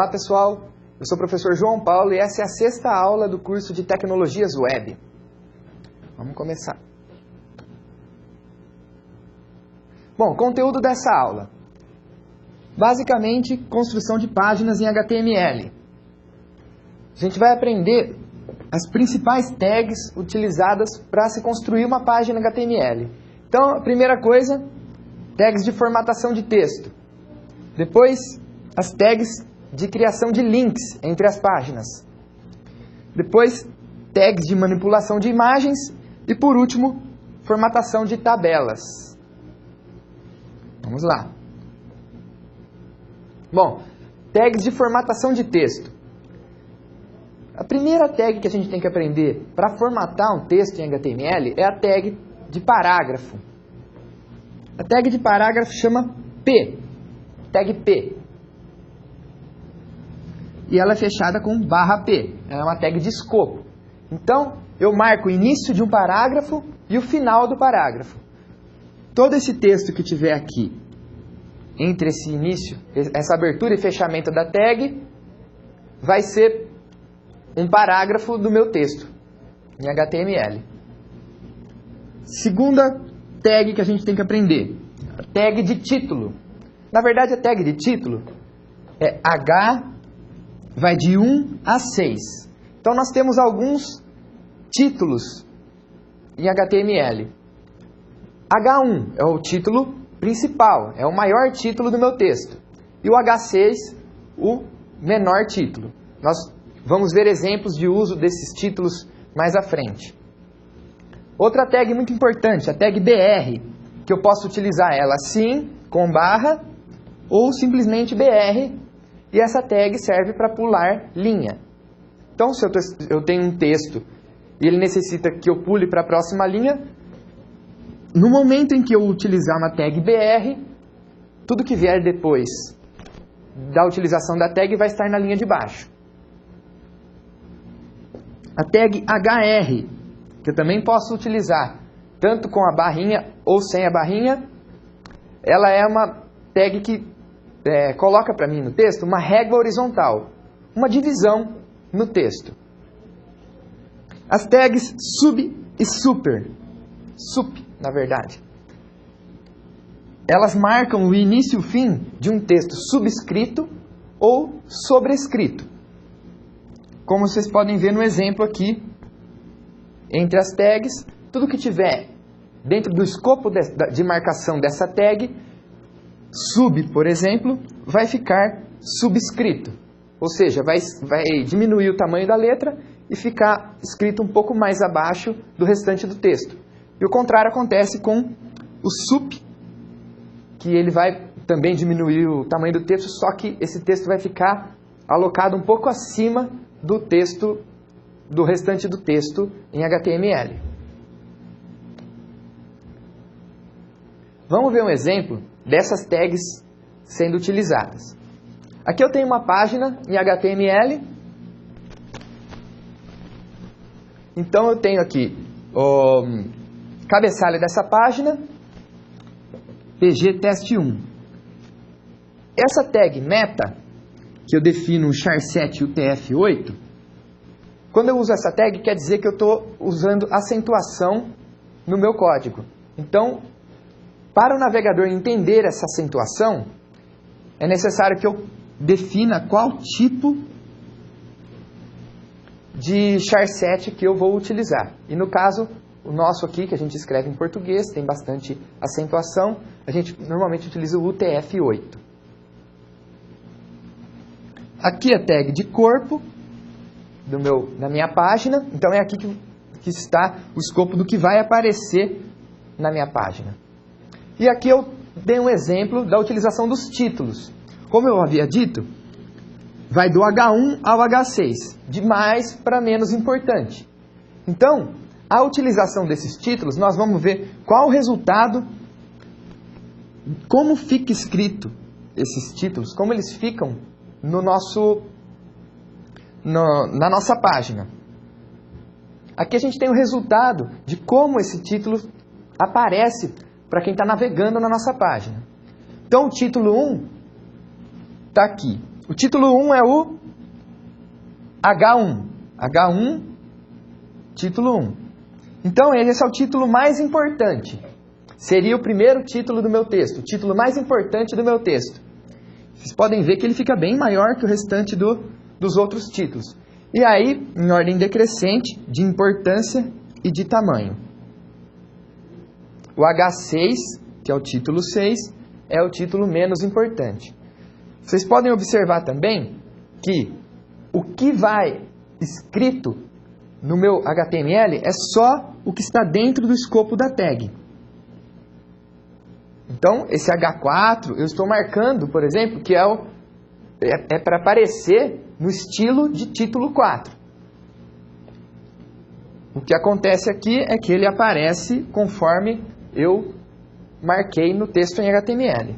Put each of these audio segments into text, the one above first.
Olá pessoal, eu sou o professor João Paulo e essa é a 6ª aula do curso de Tecnologias Web. Vamos começar. Bom, conteúdo dessa aula. Basicamente, construção de páginas em HTML. A gente vai aprender as principais tags utilizadas para se construir uma página HTML. Então, a primeira coisa, tags de formatação de texto. Depois, as tags de criação de links entre as páginas. Depois, tags de manipulação de imagens. E, por último, formatação de tabelas. Vamos lá. Bom, tags de formatação de texto. A primeira tag que a gente tem que aprender para formatar um texto em HTML é a tag de parágrafo. A tag de parágrafo chama P. Tag P. E ela é fechada com /P. Ela é uma tag de escopo. Então, eu marco o início de um parágrafo e o final do parágrafo. Todo esse texto que tiver aqui, entre esse início, essa abertura e fechamento da tag, vai ser um parágrafo do meu texto, em HTML. Segunda tag que a gente tem que aprender, a tag de título. Na verdade, a tag de título é H, vai de 1 a 6. Então, nós temos alguns títulos em HTML. H1 é o título principal, é o maior título do meu texto. E o H6, o menor título. Nós vamos ver exemplos de uso desses títulos mais à frente. Outra tag muito importante, a tag BR, que eu posso utilizar ela assim, com barra, ou simplesmente BR, e essa tag serve para pular linha. Então, se eu tenho um texto e ele necessita que eu pule para a próxima linha, no momento em que eu utilizar uma tag BR, tudo que vier depois da utilização da tag vai estar na linha de baixo. A tag HR, que eu também posso utilizar tanto com a barrinha ou sem a barrinha, ela é uma tag que coloca para mim no texto uma régua horizontal, uma divisão no texto. As tags sub e super, sup, na verdade, elas marcam o início e o fim de um texto subscrito ou sobrescrito. Como vocês podem ver no exemplo aqui, entre as tags, tudo que tiver dentro do escopo de marcação dessa tag, sub, por exemplo, vai ficar subscrito. Ou seja, vai diminuir o tamanho da letra e ficar escrito um pouco mais abaixo do restante do texto. E o contrário acontece com o sup, que ele vai também diminuir o tamanho do texto, só que esse texto vai ficar alocado um pouco acima do texto, do restante do texto em HTML. Vamos ver um exemplo dessas tags sendo utilizadas. Aqui eu tenho uma página em HTML. Então eu tenho aqui o cabeçalho dessa página, PG Teste 1. Essa tag meta, que eu defino o char7 e o tf8, quando eu uso essa tag, quer dizer que eu estou usando acentuação no meu código. Então, para o navegador entender essa acentuação, é necessário que eu defina qual tipo de char7 que eu vou utilizar. E no caso, o nosso aqui, que a gente escreve em português, tem bastante acentuação, a gente normalmente utiliza o UTF-8. Aqui a tag de corpo da minha página, então é aqui que está o escopo do que vai aparecer na minha página. E aqui eu dei um exemplo da utilização dos títulos. Como eu havia dito, vai do H1 ao H6, de mais para menos importante. Então, a utilização desses títulos, nós vamos ver qual o resultado, como fica escrito esses títulos, como eles ficam no na nossa página. Aqui a gente tem o resultado de como esse título aparece para quem está navegando na nossa página. Então, o título 1 está aqui. O título 1 é o H1. H1, título 1. Então, esse é o título mais importante. Seria o primeiro título do meu texto, o título mais importante do meu texto. Vocês podem ver que ele fica bem maior que o restante dos outros títulos. E aí, em ordem decrescente, de importância e de tamanho. O H6, que é o título 6, é o título menos importante. Vocês podem observar também que o que vai escrito no meu HTML é só o que está dentro do escopo da tag. Então, esse H4, eu estou marcando, por exemplo, que é para aparecer no estilo de título 4. O que acontece aqui é que ele aparece conforme eu marquei no texto em HTML.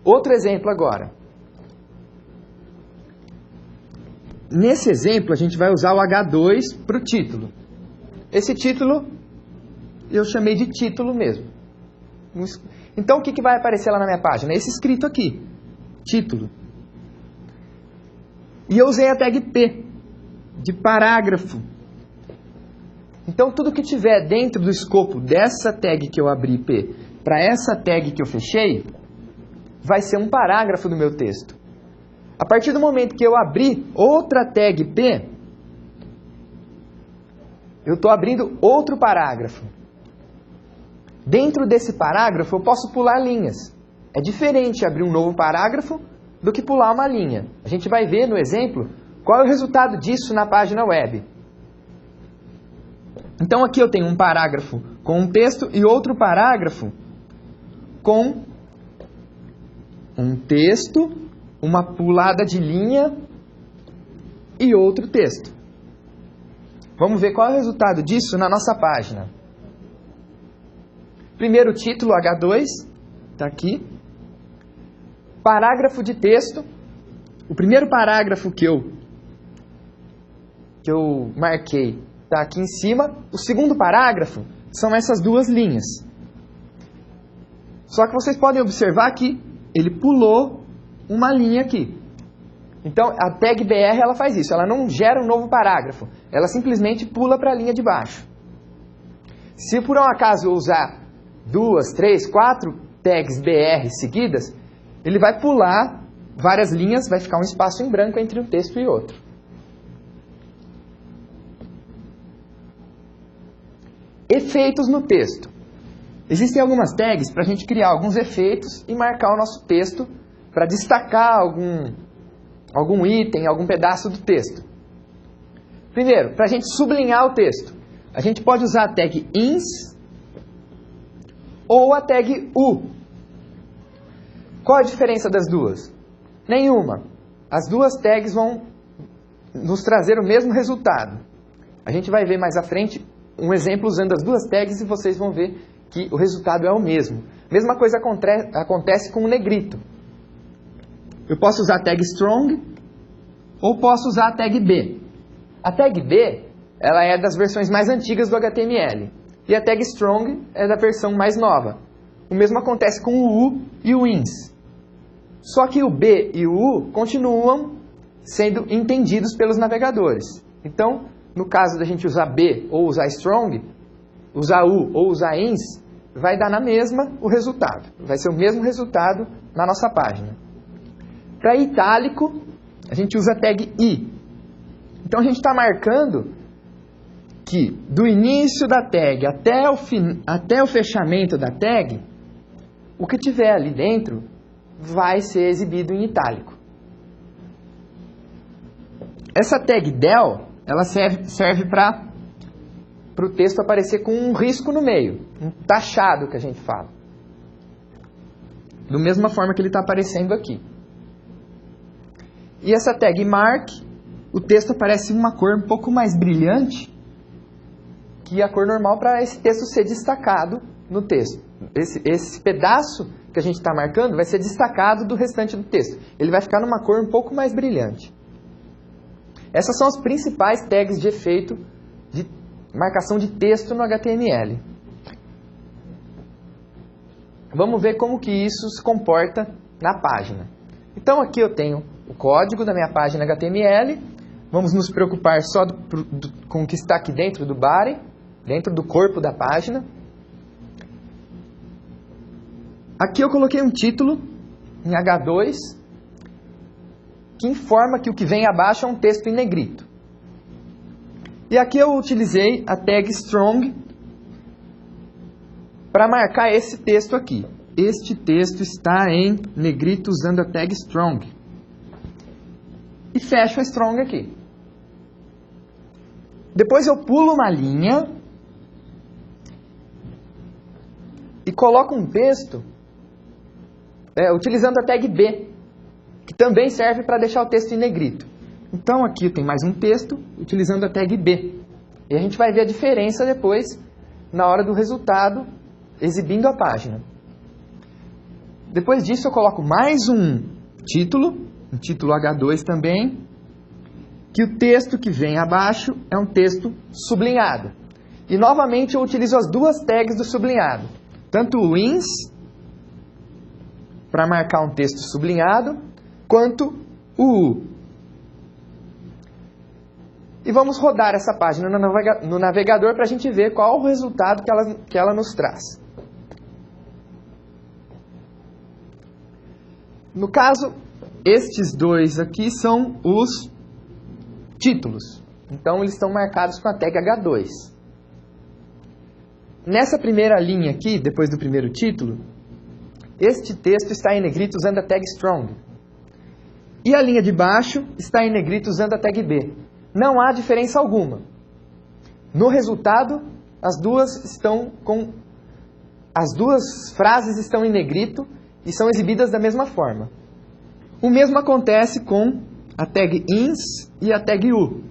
Outro exemplo agora. Nesse exemplo, a gente vai usar o H2 para o título. Esse título eu chamei de título mesmo. Então, o que vai aparecer lá na minha página? Esse escrito aqui, título. E eu usei a tag P, de parágrafo. Então, tudo que tiver dentro do escopo dessa tag que eu abri P, para essa tag que eu fechei, vai ser um parágrafo do meu texto. A partir do momento que eu abrir outra tag P, eu estou abrindo outro parágrafo. Dentro desse parágrafo, eu posso pular linhas. É diferente abrir um novo parágrafo do que pular uma linha. A gente vai ver no exemplo qual é o resultado disso na página web. Então, aqui eu tenho um parágrafo com um texto e outro parágrafo com um texto, uma pulada de linha e outro texto. Vamos ver qual é o resultado disso na nossa página. Primeiro título, H2, está aqui. Parágrafo de texto. O primeiro parágrafo que eu marquei está aqui em cima. O segundo parágrafo são essas duas linhas. Só que vocês podem observar que ele pulou uma linha aqui. Então, a tag BR ela faz isso. Ela não gera um novo parágrafo. Ela simplesmente pula para a linha de baixo. Se por um acaso eu usar 2, 3, 4 tags BR seguidas, ele vai pular várias linhas, vai ficar um espaço em branco entre um texto e outro. Efeitos no texto. Existem algumas tags para a gente criar alguns efeitos e marcar o nosso texto para destacar algum item, algum pedaço do texto. Primeiro, para a gente sublinhar o texto, a gente pode usar a tag ins ou a tag U. Qual a diferença das duas? Nenhuma. As duas tags vão nos trazer o mesmo resultado. A gente vai ver mais à frente um exemplo usando as duas tags e vocês vão ver que o resultado é o mesmo. Mesma coisa acontece com o negrito. Eu posso usar a tag strong ou posso usar a tag B. A tag B ela é das versões mais antigas do HTML. E a tag strong é da versão mais nova. O mesmo acontece com o U e o ins. Só que o B e o U continuam sendo entendidos pelos navegadores. Então, no caso da gente usar B ou usar strong, usar U ou usar ins, vai dar na mesma o resultado. Vai ser o mesmo resultado na nossa página. Para itálico, a gente usa a tag I. Então, a gente está marcando que do início da tag até o fechamento da tag, o que tiver ali dentro vai ser exibido em itálico. Essa tag del, ela serve para o texto aparecer com um risco no meio, um taxado que a gente fala. Da mesma forma que ele está aparecendo aqui. E essa tag mark, o texto aparece em uma cor um pouco mais brilhante que a cor normal para esse texto ser destacado no texto. Esse pedaço que a gente está marcando vai ser destacado do restante do texto. Ele vai ficar numa cor um pouco mais brilhante. Essas são as principais tags de efeito de marcação de texto no HTML. Vamos ver como que isso se comporta na página. Então aqui eu tenho o código da minha página HTML. Vamos nos preocupar só com o que está aqui dentro do body, dentro do corpo da página. Aqui eu coloquei um título em H2 que informa que o que vem abaixo é um texto em negrito. E aqui eu utilizei a tag strong para marcar esse texto aqui. Este texto está em negrito usando a tag strong. E fecho a strong aqui. Depois eu pulo uma linha e coloco um texto utilizando a tag B, que também serve para deixar o texto em negrito. Então aqui tem mais um texto utilizando a tag B. E a gente vai ver a diferença depois na hora do resultado exibindo a página. Depois disso eu coloco mais um título H2 também, que o texto que vem abaixo é um texto sublinhado. E novamente eu utilizo as duas tags do sublinhado, tanto o ins para marcar um texto sublinhado, quanto o U. E vamos rodar essa página no navegador para a gente ver qual o resultado que ela nos traz. No caso, estes dois aqui são os títulos. Então, eles estão marcados com a tag H2. Nessa primeira linha aqui, depois do primeiro título, este texto está em negrito usando a tag strong. E a linha de baixo está em negrito usando a tag B. Não há diferença alguma. No resultado, as duas frases estão em negrito e são exibidas da mesma forma. O mesmo acontece com a tag ins e a tag u.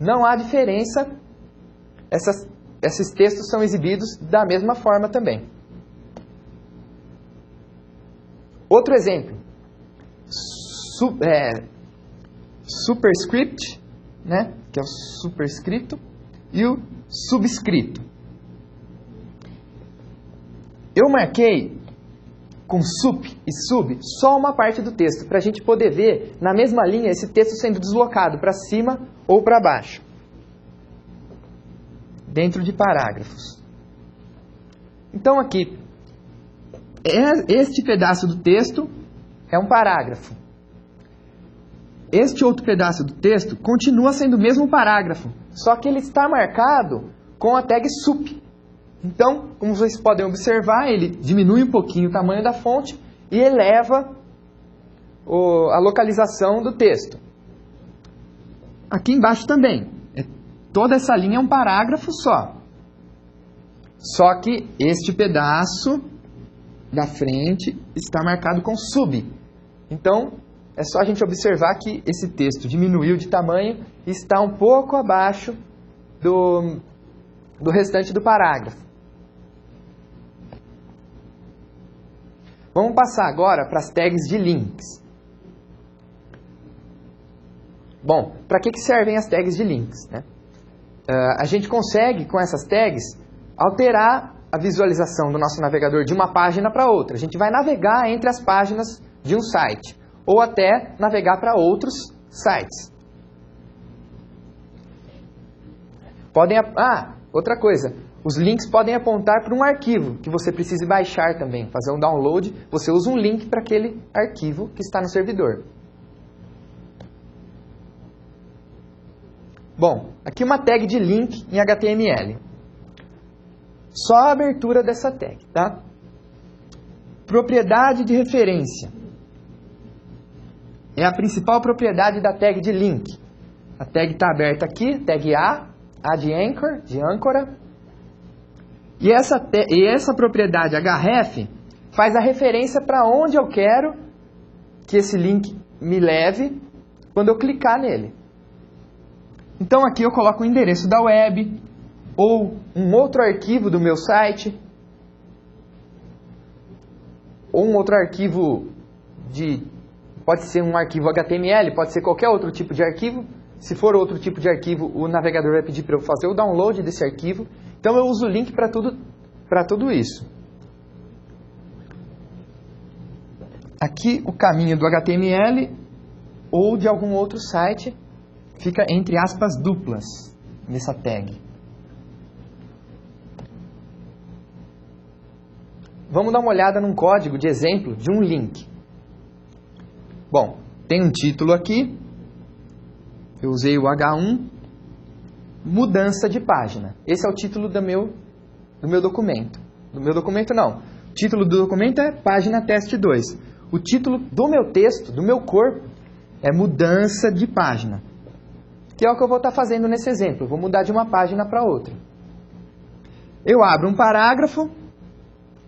Não há diferença, esses textos são exibidos da mesma forma também. Outro exemplo, superscript, né, que é o superscrito, e o subscrito. Eu marquei com sup e sub só uma parte do texto, para a gente poder ver na mesma linha esse texto sendo deslocado para cima ou para baixo, dentro de parágrafos. Então aqui, este pedaço do texto é um parágrafo. Este outro pedaço do texto continua sendo o mesmo parágrafo, só que ele está marcado com a tag sup. Então, como vocês podem observar, ele diminui um pouquinho o tamanho da fonte e eleva a localização do texto. Aqui embaixo também. Toda essa linha é um parágrafo só. Só que este pedaço da frente está marcado com sub. Então, é só a gente observar que esse texto diminuiu de tamanho e está um pouco abaixo do restante do parágrafo. Vamos passar agora para as tags de links. Bom, para que servem as tags de links, né? A gente consegue, com essas tags, alterar a visualização do nosso navegador de uma página para outra. A gente vai navegar entre as páginas de um site, ou até navegar para outros sites. Outra coisa, os links podem apontar para um arquivo que você precise baixar também, fazer um download, você usa um link para aquele arquivo que está no servidor. Bom, aqui uma tag de link em HTML. Só a abertura dessa tag, tá? Propriedade de referência. É a principal propriedade da tag de link. A tag está aberta aqui, tag A de anchor, de âncora. E essa propriedade href faz a referência para onde eu quero que esse link me leve quando eu clicar nele. Então aqui eu coloco o endereço da web, ou um outro arquivo do meu site, ou um outro arquivo pode ser um arquivo HTML, pode ser qualquer outro tipo de arquivo. Se for outro tipo de arquivo, o navegador vai pedir para eu fazer o download desse arquivo. Então eu uso o link para tudo isso. Aqui o caminho do HTML ou de algum outro site fica entre aspas duplas nessa tag. Vamos dar uma olhada num código de exemplo de um link. Bom, tem um título aqui, eu usei o H1, mudança de página. Esse é o título do meu documento. Do meu documento não. O título do documento é página teste 2. O título do meu texto, do meu corpo, é mudança de página. Que é o que eu vou estar fazendo nesse exemplo. Eu vou mudar de uma página para outra. Eu abro um parágrafo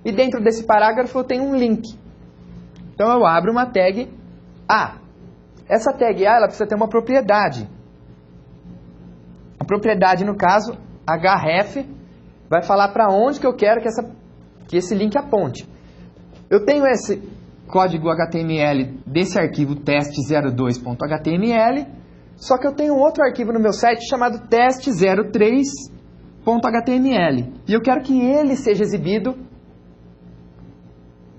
e dentro desse parágrafo eu tenho um link. Então eu abro uma tag A. Essa tag A ela precisa ter uma propriedade. A propriedade, no caso, href, vai falar para onde que eu quero que esse link aponte. Eu tenho esse código HTML desse arquivo teste02.html, só que eu tenho outro arquivo no meu site chamado teste03.html. E eu quero que ele seja exibido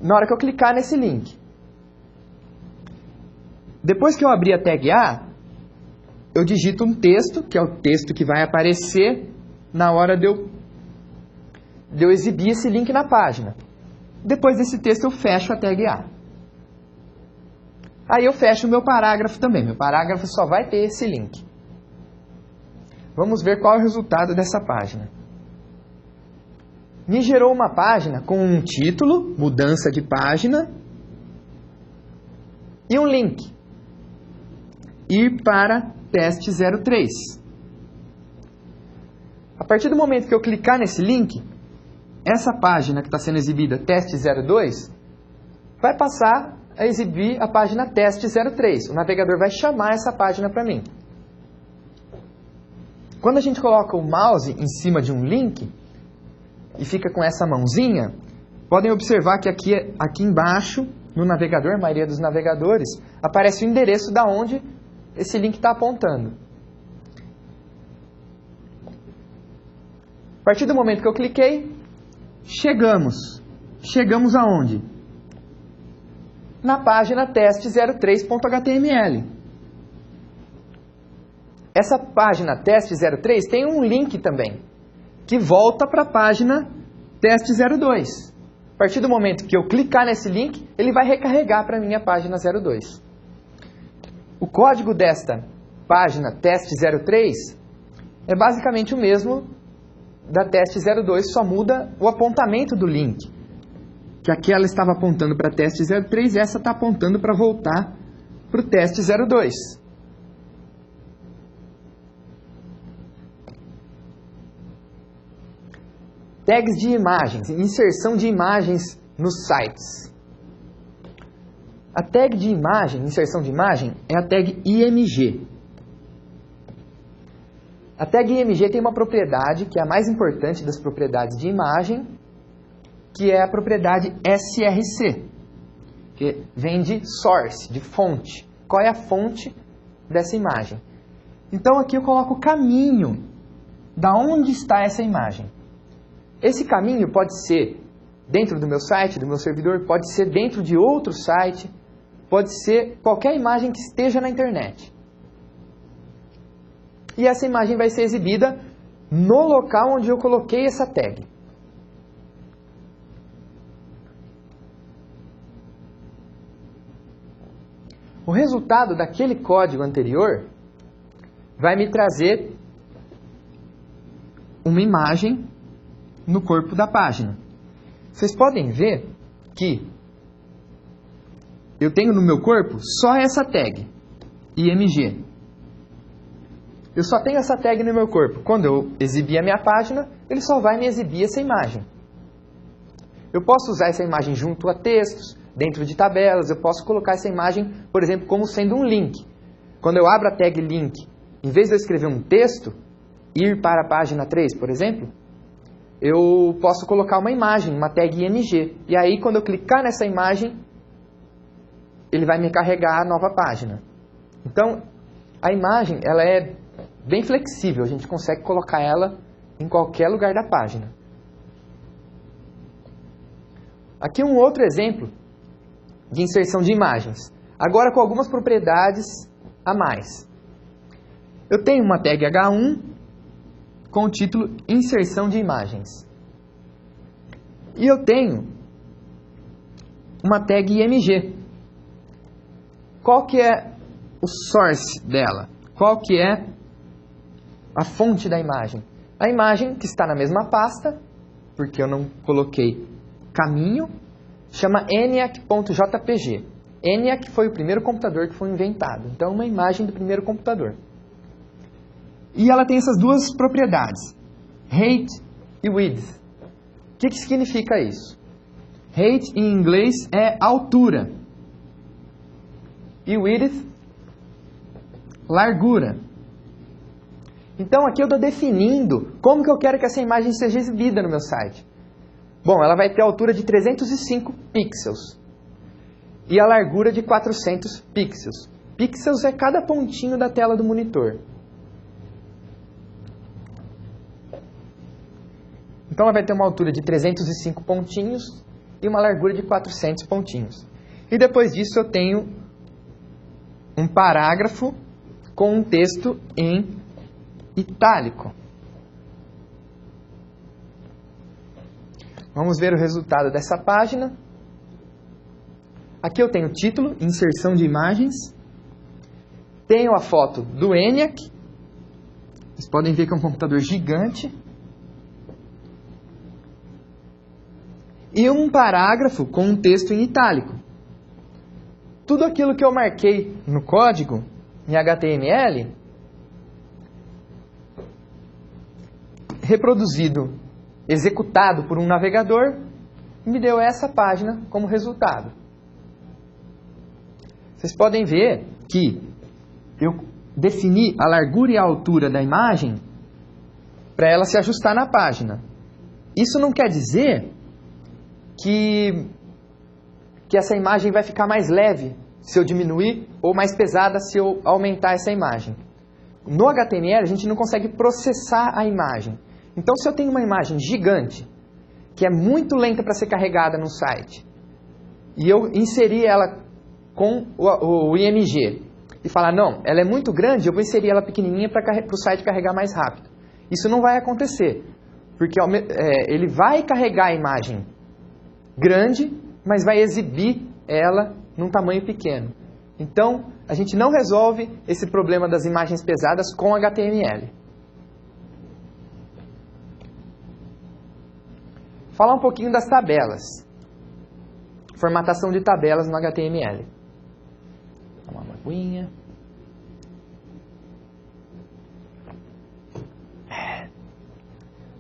na hora que eu clicar nesse link. Depois que eu abrir a tag A, eu digito um texto, que é o texto que vai aparecer na hora de eu exibir esse link na página. Depois desse texto eu fecho a tag A. Aí eu fecho o meu parágrafo também. Meu parágrafo só vai ter esse link. Vamos ver qual é o resultado dessa página. Me gerou uma página com um título, mudança de página, e um link. Ir para teste 03. A partir do momento que eu clicar nesse link, essa página que está sendo exibida, teste 02, vai passar a exibir a página teste 03. O navegador vai chamar essa página para mim. Quando a gente coloca o mouse em cima de um link e fica com essa mãozinha, podem observar que aqui embaixo, no navegador, a maioria dos navegadores, aparece o endereço da onde esse link está apontando. A partir do momento que eu cliquei, chegamos. Chegamos aonde? Na página teste03.html. Essa página teste03 tem um link também, que volta para a página teste02. A partir do momento que eu clicar nesse link, ele vai recarregar para mim a página 02. O código desta página teste03 é basicamente o mesmo da teste02, só muda o apontamento do link. Que aquela estava apontando para teste 03 e essa está apontando para voltar para o teste 02. Tags de imagens, inserção de imagens nos sites. A tag de imagem, inserção de imagem, é a tag IMG. A tag IMG tem uma propriedade que é a mais importante das propriedades de imagem, que é a propriedade src, que vem de source, de fonte. Qual é a fonte dessa imagem? Então aqui eu coloco o caminho da onde está essa imagem. Esse caminho pode ser dentro do meu site, do meu servidor, pode ser dentro de outro site, pode ser qualquer imagem que esteja na internet. E essa imagem vai ser exibida no local onde eu coloquei essa tag. O resultado daquele código anterior vai me trazer uma imagem no corpo da página. Vocês podem ver que eu tenho no meu corpo só essa tag, IMG. Eu só tenho essa tag no meu corpo. Quando eu exibir a minha página, ele só vai me exibir essa imagem. Eu posso usar essa imagem junto a textos, dentro de tabelas, eu posso colocar essa imagem, por exemplo, como sendo um link. Quando eu abro a tag link, em vez de eu escrever um texto, ir para a página 3, por exemplo, eu posso colocar uma imagem, uma tag IMG. E aí, quando eu clicar nessa imagem, ele vai me carregar a nova página. Então, a imagem ela é bem flexível, a gente consegue colocar ela em qualquer lugar da página. Aqui um outro exemplo de inserção de imagens. Agora com algumas propriedades a mais. Eu tenho uma tag H1 com o título Inserção de imagens. E eu tenho uma tag IMG. Qual que é o source dela? Qual que é a fonte da imagem? A imagem que está na mesma pasta, porque eu não coloquei caminho, chama ENIAC.jpg. ENIAC foi o primeiro computador que foi inventado. Então, é uma imagem do primeiro computador. E ela tem essas duas propriedades, height e width. O que significa isso? Height em inglês é altura. E width, largura. Então aqui eu estou definindo como que eu quero que essa imagem seja exibida no meu site. Bom, ela vai ter a altura de 305 pixels. E a largura de 400 pixels. Pixels é cada pontinho da tela do monitor. Então ela vai ter uma altura de 305 pontinhos e uma largura de 400 pontinhos. E depois disso eu tenho um parágrafo com um texto em itálico. Vamos ver o resultado dessa página. Aqui eu tenho o título, inserção de imagens. Tenho a foto do ENIAC. Vocês podem ver que é um computador gigante. E um parágrafo com um texto em itálico. Tudo aquilo que eu marquei no código, em HTML, reproduzido, executado por um navegador, me deu essa página como resultado. Vocês podem ver que eu defini a largura e a altura da imagem para ela se ajustar na página. Isso não quer dizer que essa imagem vai ficar mais leve se eu diminuir ou mais pesada se eu aumentar essa imagem. No HTML a gente não consegue processar a imagem. Então se eu tenho uma imagem gigante, que é muito lenta para ser carregada no site, e eu inserir ela com o IMG, e falar, não, ela é muito grande, eu vou inserir ela pequenininha para o site carregar mais rápido. Isso não vai acontecer, porque ele vai carregar a imagem grande, mas vai exibir ela num tamanho pequeno. Então, a gente não resolve esse problema das imagens pesadas com HTML. Falar um pouquinho das tabelas. Formatação de tabelas no HTML. Tomar uma aguinha.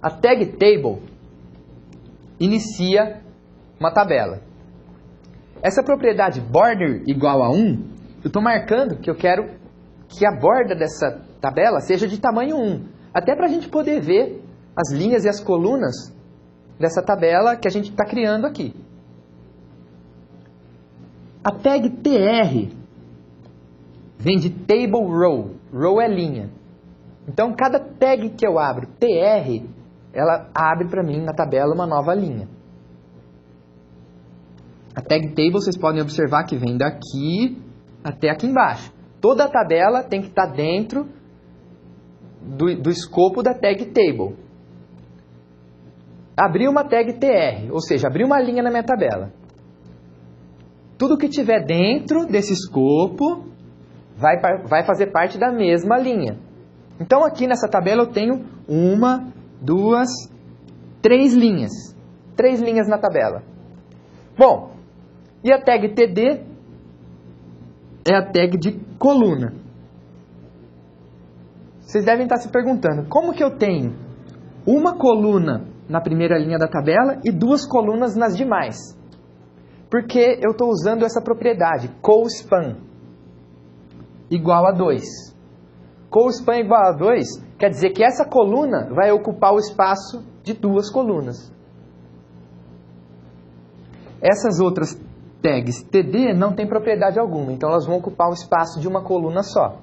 A tag table inicia uma tabela. Essa propriedade border igual a 1, eu estou marcando que eu quero que a borda dessa tabela seja de tamanho 1. Até para a gente poder ver as linhas e as colunas dessa tabela que a gente está criando aqui. A tag tr vem de table row. Row é linha. Então, cada tag que eu abro, tr, ela abre para mim na tabela uma nova linha. A tag table, vocês podem observar que vem daqui até aqui embaixo. Toda a tabela tem que estar dentro do escopo da tag table. Abri uma tag tr, ou seja, abri uma linha na minha tabela. Tudo que tiver dentro desse escopo vai fazer parte da mesma linha. Então aqui nessa tabela eu tenho 1, 2, 3 linhas. 3 linhas na tabela. Bom, e a tag td é a tag de coluna. Vocês devem estar se perguntando, como que eu tenho uma coluna na primeira linha da tabela e 2 colunas nas demais? Porque eu estou usando essa propriedade, colspan igual a 2. Colspan igual a 2 quer dizer que essa coluna vai ocupar o espaço de 2 colunas. Essas outras tags td não tem propriedade alguma, então elas vão ocupar o espaço de uma coluna só.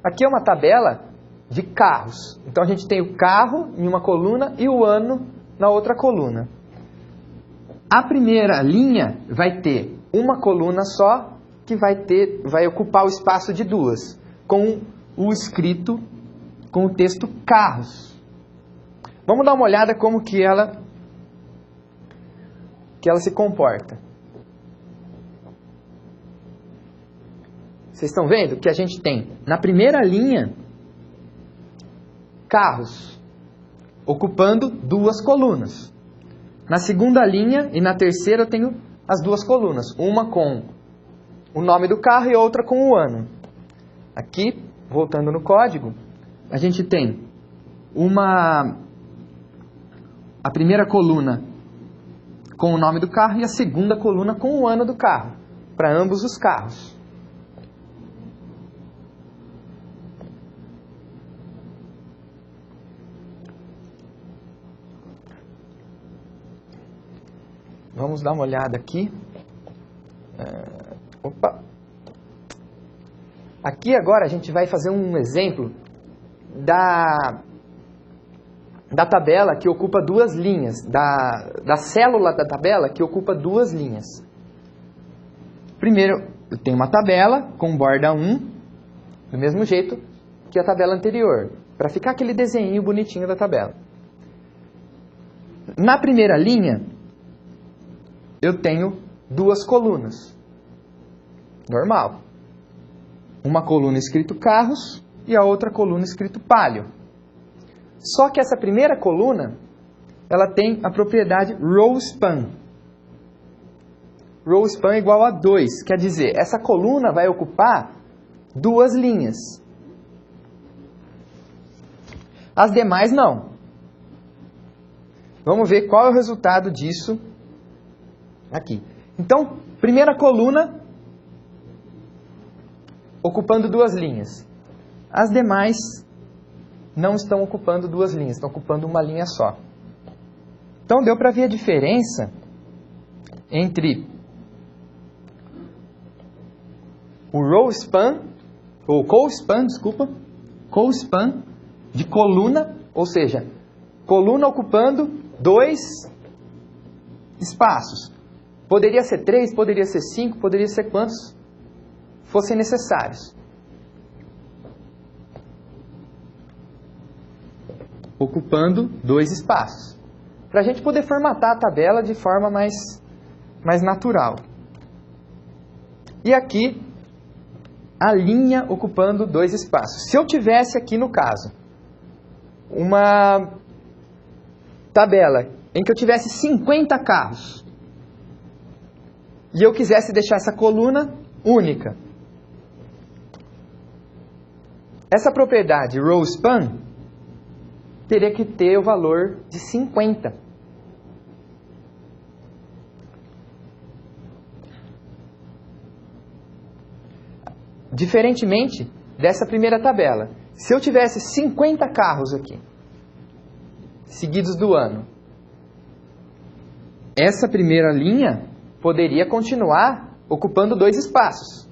Aqui é uma tabela de carros. Então a gente tem o carro em uma coluna e o ano na outra coluna. A primeira linha vai ter uma coluna só, que vai ocupar o espaço de duas, com o escrito, com o texto carros. Vamos dar uma olhada como que ela se comporta. Vocês estão vendo que a gente tem, na primeira linha, carros, ocupando duas colunas. Na segunda linha e na terceira eu tenho as duas colunas, uma com o nome do carro e outra com o ano. Aqui, voltando no código, a gente tem a primeira coluna com o nome do carro e a segunda coluna com o ano do carro, para ambos os carros. Vamos dar uma olhada aqui. Aqui agora a gente vai fazer um exemplo da tabela que ocupa duas linhas, da célula da tabela que ocupa duas linhas. Primeiro, eu tenho uma tabela com borda 1, do mesmo jeito que a tabela anterior, para ficar aquele desenho bonitinho da tabela. Na primeira linha, eu tenho duas colunas. Normal. Uma coluna escrito carros e a outra coluna escrito palio. Só que essa primeira coluna, ela tem a propriedade row span. Row span igual a 2. Quer dizer, essa coluna vai ocupar duas linhas. As demais não. Vamos ver qual é o resultado disso aqui. Então, primeira coluna ocupando duas linhas. As demais não estão ocupando duas linhas, estão ocupando uma linha só. Então, deu para ver a diferença entre o row span, ou co-span, desculpa, co-span de coluna, ou seja, coluna ocupando dois espaços. Poderia ser 3, poderia ser 5, poderia ser quantos fossem necessários. Ocupando dois espaços. Para a gente poder formatar a tabela de forma mais natural. E aqui, a linha ocupando dois espaços. Se eu tivesse aqui no caso, uma tabela em que eu tivesse 50 carros, e eu quisesse deixar essa coluna única. Essa propriedade row span teria que ter o valor de 50. Diferentemente dessa primeira tabela. Se eu tivesse 50 carros aqui, seguidos do ano, essa primeira linha poderia continuar ocupando dois espaços.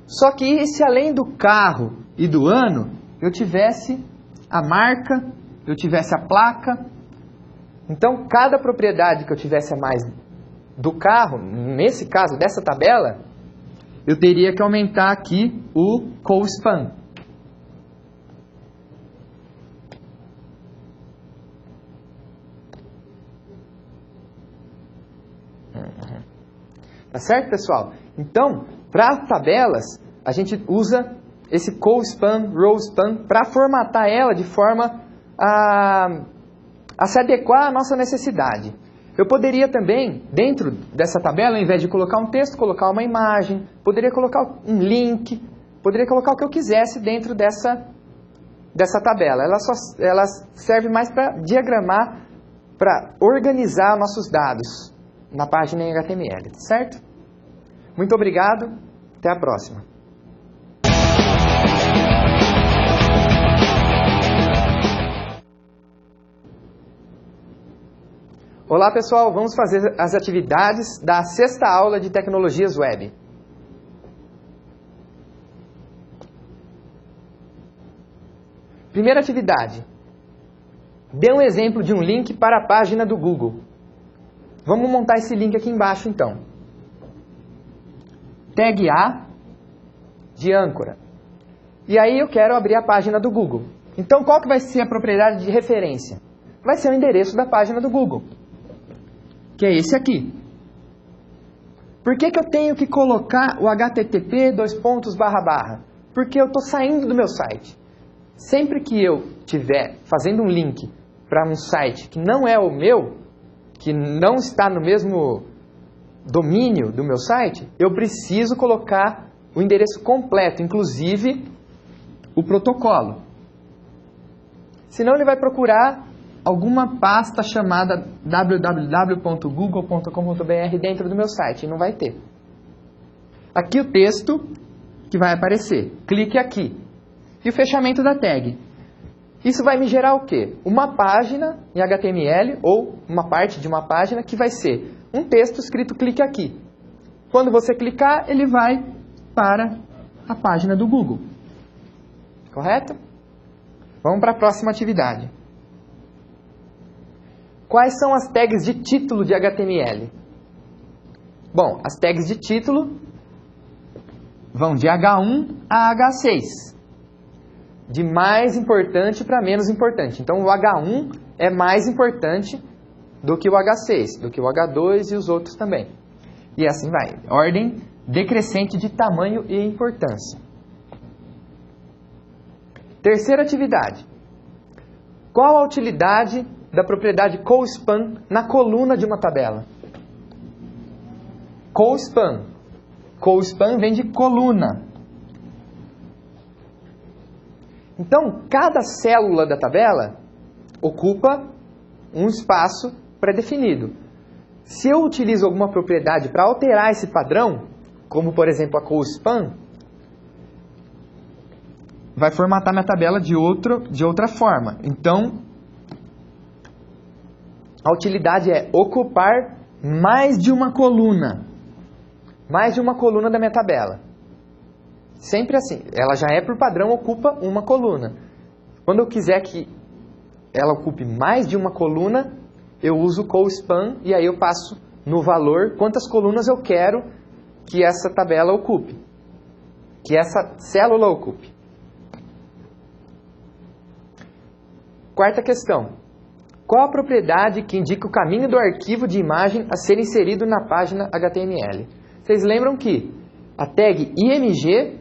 Só que se além do carro e do ano, eu tivesse a marca, eu tivesse a placa, então cada propriedade que eu tivesse a mais do carro, nesse caso dessa tabela, eu teria que aumentar aqui o co-span. Tá certo, pessoal? Então, para tabelas, a gente usa esse co-span, row span, para formatar ela de forma a se adequar à nossa necessidade. Eu poderia também, dentro dessa tabela, ao invés de colocar um texto, colocar uma imagem, poderia colocar um link, poderia colocar o que eu quisesse dentro dessa tabela. Ela serve mais para diagramar, para organizar nossos dados na página em HTML, certo? Muito obrigado, até a próxima. Olá pessoal, vamos fazer as atividades da 6ª aula de Tecnologias Web. Primeira atividade. Dê um exemplo de um link para a página do Google. Vamos montar esse link aqui embaixo, então. Tag A de âncora. E aí eu quero abrir a página do Google. Então, qual que vai ser a propriedade de referência? Vai ser o endereço da página do Google, que é esse aqui. Por que que eu tenho que colocar o http://? Porque eu estou saindo do meu site. Sempre que eu estiver fazendo um link para um site que não é o meu, que não está no mesmo domínio do meu site, eu preciso colocar o endereço completo, inclusive o protocolo. Senão ele vai procurar alguma pasta chamada www.google.com.br dentro do meu site e não vai ter. Aqui o texto que vai aparecer. Clique aqui. E o fechamento da tag. Isso vai me gerar o quê? Uma página em HTML ou uma parte de uma página que vai ser um texto escrito clique aqui. Quando você clicar, ele vai para a página do Google. Correto? Vamos para a próxima atividade. Quais são as tags de título de HTML? Bom, as tags de título vão de H1 a H6. De mais importante para menos importante. Então, o H1 é mais importante do que o H6, do que o H2 e os outros também. E assim vai. Ordem decrescente de tamanho e importância. Terceira atividade. Qual a utilidade da propriedade co-span na coluna de uma tabela? Co-span. Co-span vem de coluna. Então, cada célula da tabela ocupa um espaço pré-definido. Se eu utilizo alguma propriedade para alterar esse padrão, como por exemplo a co-span, vai formatar minha tabela de outra forma. Então, a utilidade é ocupar mais de uma coluna. Mais de uma coluna da minha tabela. Sempre assim. Ela já é, por padrão, ocupa uma coluna. Quando eu quiser que ela ocupe mais de uma coluna, eu uso co-span e aí eu passo no valor quantas colunas eu quero que essa tabela ocupe. Que essa célula ocupe. Quarta questão. Qual a propriedade que indica o caminho do arquivo de imagem a ser inserido na página HTML? Vocês lembram que a tag IMG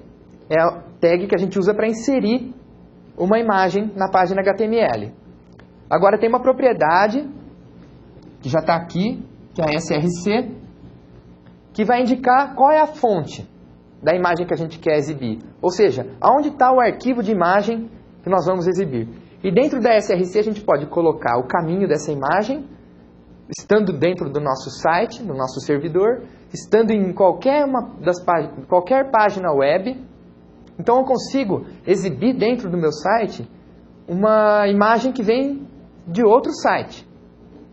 é a tag que a gente usa para inserir uma imagem na página HTML. Agora tem uma propriedade, que já está aqui, que é a SRC, que vai indicar qual é a fonte da imagem que a gente quer exibir. Ou seja, aonde está o arquivo de imagem que nós vamos exibir. E dentro da SRC a gente pode colocar o caminho dessa imagem, estando dentro do nosso site, do nosso servidor, estando em qualquer página web. Então eu consigo exibir dentro do meu site uma imagem que vem de outro site.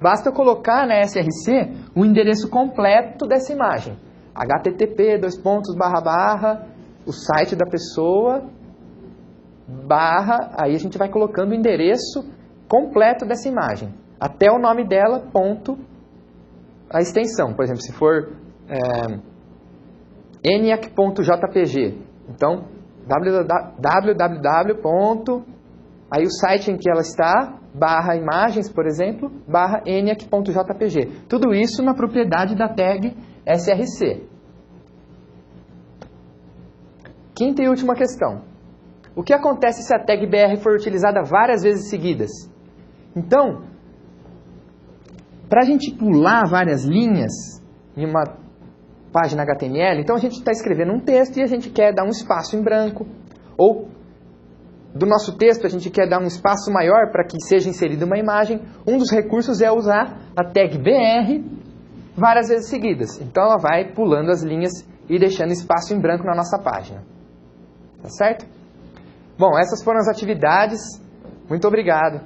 Basta eu colocar na SRC o endereço completo dessa imagem. http://, o site da pessoa, aí a gente vai colocando o endereço completo dessa imagem. Até o nome dela, ponto, a extensão. Por exemplo, se for eniac.jpg, então www. Aí o site em que ela está, /imagens, por exemplo, /eniac.jpg. Tudo isso na propriedade da tag SRC. Quinta e última questão. O que acontece se a tag BR for utilizada várias vezes seguidas? Então, para a gente pular várias linhas em uma página HTML, então a gente está escrevendo um texto e a gente quer dar um espaço em branco. Ou, do nosso texto, a gente quer dar um espaço maior para que seja inserida uma imagem. Um dos recursos é usar a tag BR várias vezes seguidas. Então ela vai pulando as linhas e deixando espaço em branco na nossa página. Tá certo? Bom, essas foram as atividades. Muito obrigado.